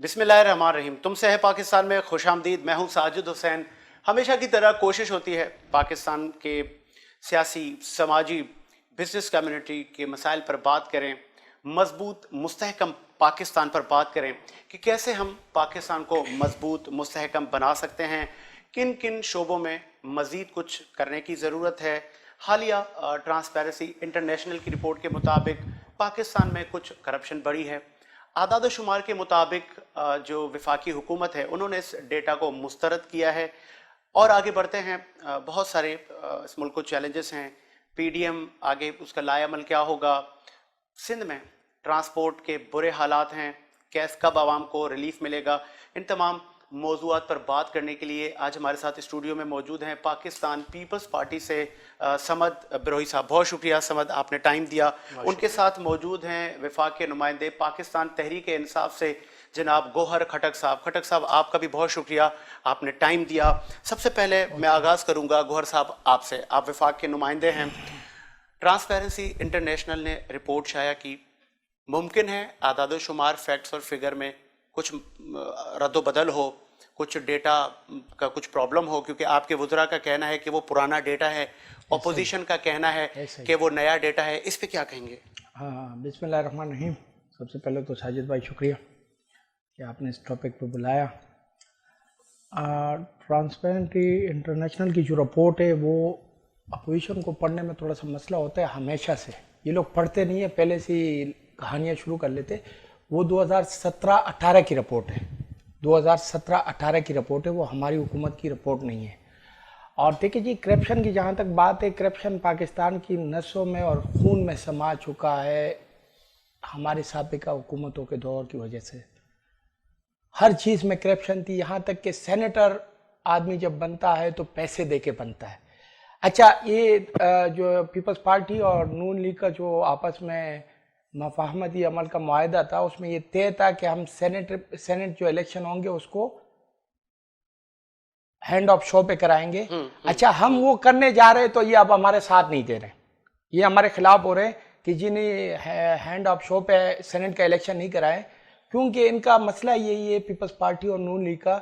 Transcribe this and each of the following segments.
بسم اللہ الرحمن الرحیم. تم سے ہے پاکستان میں خوش آمدید. میں ہوں ساجد حسین. ہمیشہ کی طرح کوشش ہوتی ہے پاکستان کے سیاسی، سماجی، بزنس کمیونٹی کے مسائل پر بات کریں، مضبوط مستحکم پاکستان پر بات کریں کہ کیسے ہم پاکستان کو مضبوط مستحکم بنا سکتے ہیں، کن کن شعبوں میں مزید کچھ کرنے کی ضرورت ہے. حالیہ ٹرانسپیرنسی انٹرنیشنل کی رپورٹ کے مطابق پاکستان میں کچھ کرپشن بڑھی ہے. اعداد و شمار کے مطابق جو وفاقی حکومت ہے انہوں نے اس ڈیٹا کو مسترد کیا ہے. اور آگے بڑھتے ہیں. بہت سارے اس ملک کو چیلنجز ہیں. پی ڈی ایم آگے اس کا لائے عمل کیا ہوگا. سندھ میں ٹرانسپورٹ کے برے حالات ہیں، کب عوام کو ریلیف ملے گا. ان تمام موضوعات پر بات کرنے کے لیے آج ہمارے ساتھ اسٹوڈیو میں موجود ہیں پاکستان پیپلز پارٹی سے سمد بروہی صاحب. بہت شکریہ سمد، آپ نے ٹائم دیا. ان کے ساتھ موجود ہیں وفاق کے نمائندے پاکستان تحریک انصاف سے جناب گوہر کھٹک صاحب. کھٹک صاحب آپ کا بھی بہت شکریہ، آپ نے ٹائم دیا. سب سے پہلے میں آغاز کروں گا گوہر صاحب آپ سے. آپ وفاق کے نمائندے ہیں. ٹرانسپیرنسی انٹرنیشنل نے رپورٹ شائع کی. ممکن ہے اعداد و شمار فیکٹس اور فگر میں کچھ رد و بدل ہو، کچھ ڈیٹا کا کچھ پرابلم ہو، کیونکہ آپ کے وزراء کا کہنا ہے کہ وہ پرانا ڈیٹا ہے، اپوزیشن کا کہنا ہے کہ وہ نیا ڈیٹا ہے. اس پہ کیا کہیں گے؟ ہاں، بسم اللہ الرحمن الرحیم. سب سے پہلے تو ساجد بھائی شکریہ کہ آپ نے اس ٹاپک پہ بلایا. ٹرانسپیرنسی انٹرنیشنل کی جو رپورٹ ہے وہ اپوزیشن کو پڑھنے میں تھوڑا سا مسئلہ ہوتا ہے ہمیشہ سے. یہ لوگ پڑھتے نہیں ہیں، پہلے سے ہی کہانیاں شروع کر لیتے. وہ 2017-18 کی رپورٹ ہے. 2017-18 کی رپورٹ ہے، وہ ہماری حکومت کی رپورٹ نہیں ہے. اور دیکھیں جی، کرپشن کی جہاں تک بات ہے، کرپشن پاکستان کی نسوں میں اور خون میں سما چکا ہے ہماری سابقہ حکومتوں کے دور کی وجہ سے. ہر چیز میں کرپشن تھی، یہاں تک کہ سینیٹر آدمی جب بنتا ہے تو پیسے دے کے بنتا ہے. اچھا، یہ جو پیپلز پارٹی اور نون لیگ کا جو آپس میں مفاہمتی عمل کا معاہدہ تھا، اس میں یہ طے تھا کہ ہم سینٹ جو الیکشن ہوں گے اس کو ہینڈ آف شو پہ کرائیں گے. اچھا، ہم وہ کرنے جا رہے تو یہ اب ہمارے ساتھ نہیں دے رہے، یہ ہمارے خلاف ہو رہے ہیں کہ جنہیں ہینڈ آف شو پہ سینٹ کا الیکشن نہیں کرائے، کیونکہ ان کا مسئلہ یہی ہے پیپلز پارٹی اور نون لیگ کا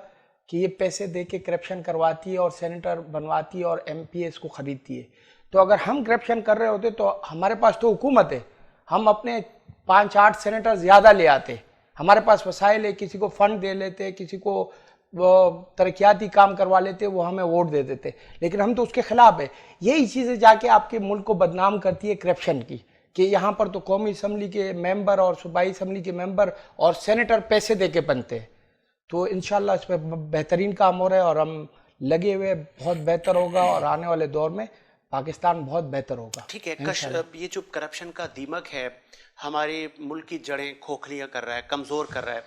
کہ یہ پیسے دے کے کرپشن کرواتی ہے اور سینیٹر بنواتی ہے اور ایم پی ایس کو خریدتی ہے. تو اگر ہم کرپشن کر رہے ہوتے تو ہمارے پاس تو حکومت ہے، ہم اپنے 5-8 سینیٹر زیادہ لے آتے، ہمارے پاس وسائل ہے، کسی کو فنڈ دے لیتے، کسی کو وہ ترقیاتی کام کروا لیتے، وہ ہمیں ووٹ دے دیتے. لیکن ہم تو اس کے خلاف ہے. یہی چیزیں جا کے آپ کے ملک کو بدنام کرتی ہے کرپشن کی، کہ یہاں پر تو قومی اسمبلی کے ممبر اور صوبائی اسمبلی کے ممبر اور سینیٹر پیسے دے کے بنتے ہیں. تو انشاءاللہ اس پہ بہترین کام ہو رہا ہے اور ہم لگے ہوئے، بہت بہتر ہوگا اور آنے والے دور میں پاکستان بہت بہتر ہوگا. ٹھیک ہے. یہ جو کرپشن کا دیمک ہے ہمارے ملک کی جڑیں کھوکھلیاں کر رہا ہے، کمزور کر رہا ہے.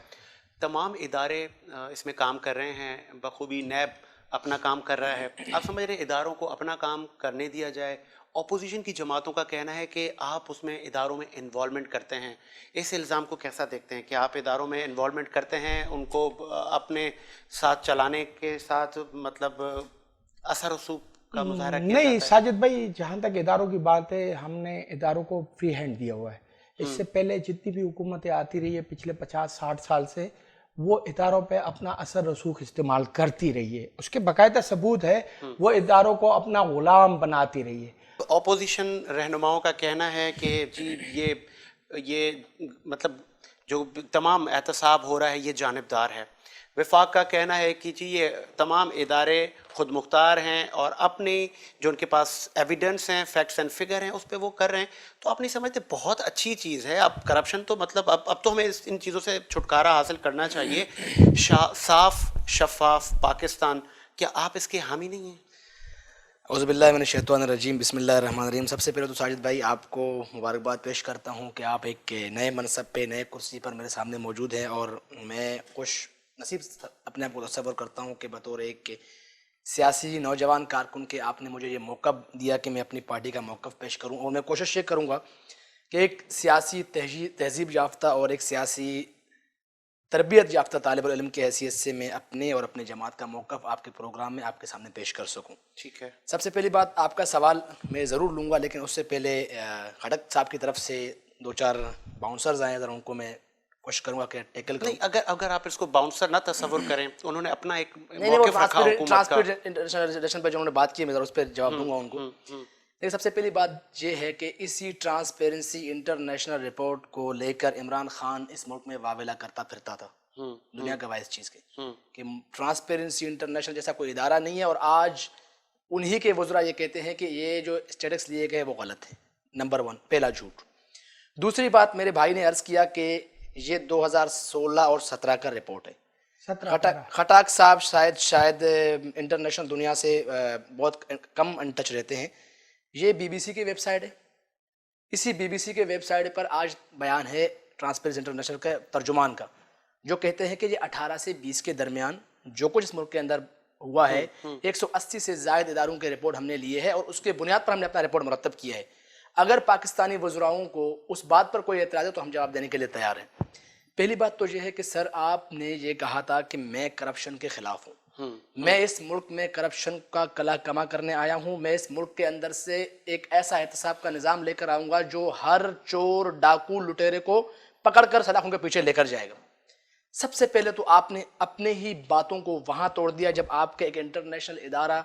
تمام ادارے اس میں کام کر رہے ہیں بخوبی. نیب اپنا کام کر رہا ہے. آپ سمجھ رہے ہیں اداروں کو اپنا کام کرنے دیا جائے؟ اپوزیشن کی جماعتوں کا کہنا ہے کہ آپ اس میں اداروں میں انوالومنٹ کرتے ہیں. اس الزام کو کیسا دیکھتے ہیں کہ آپ اداروں میں انوالومنٹ کرتے ہیں، ان کو اپنے ساتھ چلانے کے ساتھ مطلب اثر رسوخ کا مظاہرہ کیا جاتا ہے؟ نہیں ساجد بھائی، جہاں تک اداروں کی بات ہے، ہم نے اداروں کو فری ہینڈ دیا ہوا ہے. اس سے پہلے جتنی بھی حکومتیں آتی رہی ہے پچھلے 50-60 سال سے، وہ اداروں پہ اپنا اثر رسوخ استعمال کرتی رہی ہے. اس کے باقاعدہ ثبوت ہے. وہ اداروں کو اپنا غلام بناتی رہی ہے. اپوزیشن رہنماؤں کا کہنا ہے کہ جی یہ مطلب جو تمام احتساب ہو رہا ہے یہ جانبدار ہے. وفاق کا کہنا ہے کہ جی یہ تمام ادارے خود مختار ہیں اور اپنی جو ان کے پاس ایویڈنس ہیں، فیکٹس اینڈ فگر ہیں، اس پہ وہ کر رہے ہیں. تو آپ نہیں سمجھتے بہت اچھی چیز ہے؟ اب کرپشن تو مطلب اب تو ہمیں ان چیزوں سے چھٹکارا حاصل کرنا چاہیے. صاف شفاف پاکستان، کیا آپ اس کے حامی نہیں ہیں؟ اعوذ باللہ من الشیطان الرجیم. بسم اللہ الرحمن الرحیم. سب سے پہلے تو ساجد بھائی آپ کو مبارکباد پیش کرتا ہوں کہ آپ ایک نئے منصب پہ، نئے کرسی پر میرے سامنے موجود ہیں، اور میں خوش نصیب اپنے آپ کو تصور کرتا ہوں کہ بطور ایک سیاسی نوجوان کارکن کے آپ نے مجھے یہ موقع دیا کہ میں اپنی پارٹی کا موقف پیش کروں. اور میں کوشش یہ کروں گا کہ ایک سیاسی تہذیب یافتہ اور ایک سیاسی تربیت یافتہ طالب العلم کی حیثیت سے میں اپنے اور اپنے جماعت کا موقف آپ کے پروگرام میں آپ کے سامنے پیش کر سکوں. ٹھیک ہے. سب سے پہلی بات، آپ کا سوال میں ضرور لوں گا، لیکن اس سے پہلے کھٹک صاحب کی طرف سے 2-4 باؤنسرز آئے ہیں، ذرا ان کو میں کوشش کروں گا کہ ٹیکل کروں. نہیں، اگر آپ اس کو باؤنسر نہ تصور کریں، انہوں نے اپنا ایک نہیں وہ موقف رکھا حکومت کا. ٹرانسپیرنٹ انٹرنیشنل ریلیشن پہ جو انہوں نے بات کی میں ذرا اس پہ جواب دوں گا ان کو. لیکن سب سے پہلی بات یہ ہے کہ اسی ٹرانسپیرنسی انٹرنیشنل رپورٹ کو لے کر عمران خان اس ملک میں واویلا کرتا پھرتا تھا دنیا کا باعث چیز کے کہ ٹرانسپیرنسی انٹرنیشنل جیسا کوئی ادارہ نہیں ہے، اور آج انہی کے وزراء یہ کہتے ہیں کہ یہ جو اسٹیٹس لیے گئے وہ غلط ہیں. نمبر 1 پہلا جھوٹ. دوسری بات، میرے بھائی نے عرض کیا کہ یہ 2016 اور 17 کا رپورٹ ہے. خٹاک صاحب شاید انٹرنیشنل دنیا سے بہت کم ان ٹچ رہتے ہیں. یہ بی بی سی کی ویب سائٹ ہے. اسی بی بی سی کے ویب سائٹ پر آج بیان ہے ٹرانسپیرنسی انٹرنیشنل کا ترجمان کا، جو کہتے ہیں کہ یہ 18 سے 20 کے درمیان جو کچھ اس ملک کے اندر ہوا ہے 180 سے زائد اداروں کے رپورٹ ہم نے لیے ہیں، اور اس کے بنیاد پر ہم نے اپنا رپورٹ مرتب کیا ہے. اگر پاکستانی وزراؤں کو اس بات پر کوئی اعتراض ہے تو ہم جواب دینے کے لیے تیار ہیں. پہلی بات تو یہ ہے کہ سر آپ نے یہ کہا تھا کہ میں کرپشن کے خلاف ہوں. میں اس ملک میں کرپشن کا کلا کما کرنے آیا ہوں. میں اس ملک کے اندر سے ایک ایسا احتساب کا نظام لے کر آؤں گا جو ہر چور ڈاکو لٹیرے کو پکڑ کر سلاخوں کے پیچھے لے کر جائے گا. سب سے پہلے تو آپ نے اپنے ہی باتوں کو وہاں توڑ دیا جب آپ کے ایک انٹرنیشنل ادارہ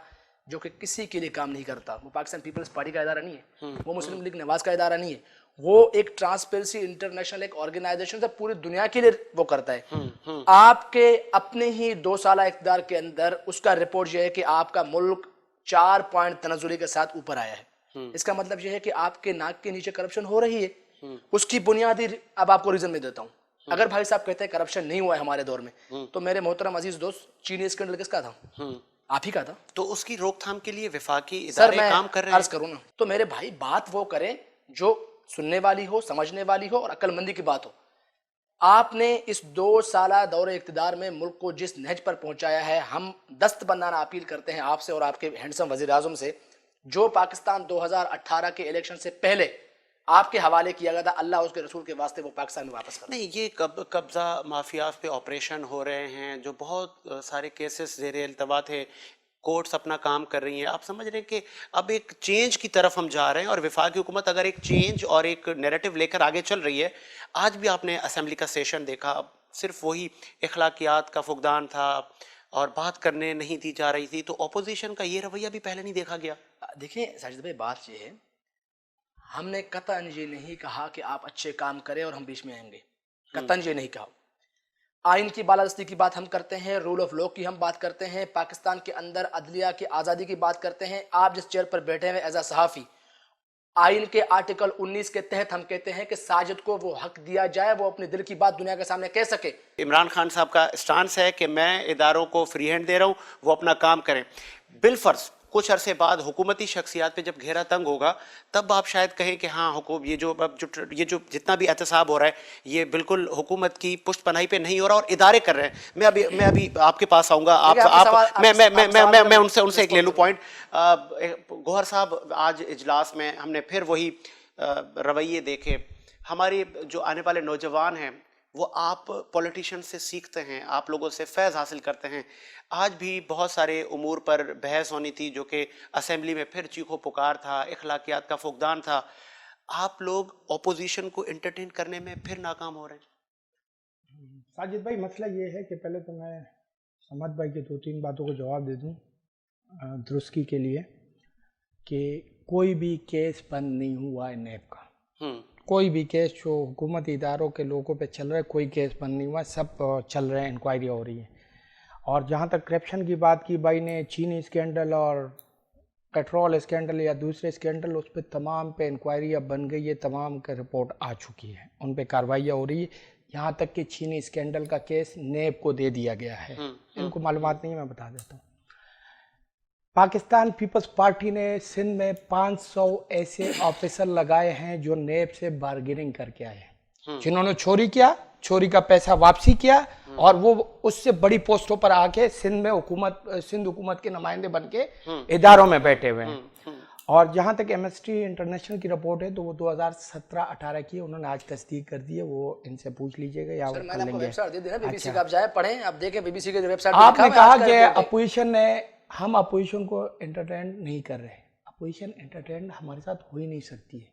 جو کہ کسی کے لیے کام نہیں کرتا، وہ پاکستان پیپلز پارٹی کا ادارہ نہیں ہے، وہ مسلم لیگ نواز کا ادارہ نہیں ہے، وہ ایک ٹرانسپیرنسی انٹرنیشنل ایک آرگنائزیشن سے پوری دنیا کے لیے وہ کرتا ہے. آپ کے اپنے ہی 2 سالہ اقتدار کے اندر اس کا رپورٹ یہ ہے کہ آپ کا ملک 4 پوائنٹ تنزلی کے ساتھ اوپر آیا ہے. اس کا مطلب یہ ہے کہ آپ کے ناک کے نیچے کرپشن ہو رہی ہے. اس کی بنیادی اب آپ کو ریزن میں دیتا ہوں. اگر بھائی صاحب کہتے ہیں کرپشن نہیں ہوا ہے ہمارے دور میں، تو میرے محترم عزیز دوست چینی اسکینڈل کس کا تھا؟ آپ ہی کا تھا. تو اس کی روک تھام کے لیے وفاقی ادارے کام کر رہے ہیں. عرض کروں نا، تو میرے بھائی بات وہ کریں جو سننے والی ہو، سمجھنے والی ہو اور عقل مندی کی بات ہو. آپ نے اس 2 سالہ دور اقتدار میں ملک کو جس نہج پر پہنچایا ہے، ہم دست بندانہ اپیل کرتے ہیں آپ سے اور آپ کے ہینڈسم وزیر اعظم سے، جو پاکستان 2018 کے الیکشن سے پہلے آپ کے حوالے کیا گیا تھا، اللہ اس کے رسول کے واسطے وہ پاکستان میں واپس کر. نہیں، یہ قبضہ مافیاز پہ آپریشن ہو رہے ہیں، جو بہت سارے کیسز زیر التوا تھے، کورٹس اپنا کام کر رہی ہیں. آپ سمجھ رہے ہیں کہ اب ایک چینج کی طرف ہم جا رہے ہیں، اور وفاقی حکومت اگر ایک چینج اور ایک نیریٹو لے کر آگے چل رہی ہے. آج بھی آپ نے اسمبلی کا سیشن دیکھا، صرف وہی اخلاقیات کا فقدان تھا اور بات کرنے نہیں دی جا رہی تھی. تو اپوزیشن کا یہ رویہ بھی پہلے نہیں دیکھا گیا. دیکھیں ساجد بھائی، بات یہ ہے، ہم نے قطعاً یہ نہیں کہا کہ آپ اچھے کام کریں اور ہم بیچ میں آئیں گے. قطعاً یہ نہیں کہا. آئین کی بالادستی کی بات ہم کرتے ہیں، رول آف لاء کی ہم بات کرتے ہیں، پاکستان کے اندر عدلیہ کی آزادی کی بات کرتے ہیں. آپ جس چیئر پر بیٹھے ہوئے ایز اے صحافی، آئین کے آرٹیکل 19 کے تحت ہم کہتے ہیں کہ ساجد کو وہ حق دیا جائے، وہ اپنے دل کی بات دنیا کے سامنے کہہ سکے. عمران خان صاحب کا اسٹانس ہے کہ میں اداروں کو فری ہینڈ دے رہا ہوں، وہ اپنا کام کریں. بالفرض کچھ عرصے بعد حکومتی شخصیات پہ جب گھیرا تنگ ہوگا، تب آپ شاید کہیں کہ ہاں یہ جو جتنا بھی احتساب ہو رہا ہے یہ بالکل حکومت کی پشت پناہی پہ نہیں ہو رہا اور ادارے کر رہے ہیں. میں ابھی آپ کے پاس آؤں گا. میں ان سے ایک لے لوں پوائنٹ. گوہر صاحب، آج اجلاس میں ہم نے پھر وہی رویے دیکھے. ہمارے جو آنے والے نوجوان ہیں وہ آپ پولیٹیشین سے سیکھتے ہیں، آپ لوگوں سے فیض حاصل کرتے ہیں. آج بھی بہت سارے امور پر بحث ہونی تھی جو کہ اسمبلی میں پھر چیخو پکار تھا، اخلاقیات کا فقدان تھا. آپ لوگ اپوزیشن کو انٹرٹین کرنے میں پھر ناکام ہو رہے ہیں. ساجد بھائی، مسئلہ یہ ہے کہ پہلے تو میں سمد بھائی کی 2-3 باتوں کو جواب دے دوں درستگی کے لیے، کہ کوئی بھی کیس بند نہیں ہوا ہے نیب کا. کوئی بھی کیس جو حکومتی اداروں کے لوگوں پہ چل رہا ہے، کوئی کیس بند نہیں ہوا، سب چل رہے ہیں، انکوائری ہو رہی ہے. اور جہاں تک کرپشن کی بات کی بھائی نے، چینی اسکینڈل اور پیٹرول اسکینڈل یا دوسرے اسکینڈل، اس پہ تمام پہ انکوائری اب بن گئی ہے، تمام کا رپورٹ آ چکی ہے، ان پہ کارروائیاں ہو رہی ہے. یہاں تک کہ چینی اسکینڈل کا کیس نیب کو دے دیا گیا ہے. ان کو معلومات نہیں، میں بتا دیتا ہوں. پاکستان پیپلز پارٹی نے سندھ میں 500 ایسے آفیسر لگائے ہیں جو نیب سے بارگیننگ کر کے آئے ہیں، جنہوں نے چوری کا پیسہ واپسی کیا، اور وہ اس سے بڑی پوسٹوں پر آ کے سندھ حکومت کے نمائندے بن کے اداروں میں بیٹھے ہوئے ہیں. اور جہاں تک ایمنسٹی انٹرنیشنل کی رپورٹ ہے تو وہ 2017-18 کی انہوں نے آج تصدیق کر دی ہے. وہ ان سے پوچھ لیجئے گا یا وہ کر لیں گے. آپ جائیں پڑھیں، آپ دیکھیں بی بی سی کے ویب سائٹ. آپ نے کہا کہ اپوزیشن نے، ہم اپوزیشن کو انٹرٹین نہیں کر رہے. اپوزیشن انٹرٹین ہمارے ساتھ ہو ہی نہیں سکتی ہے.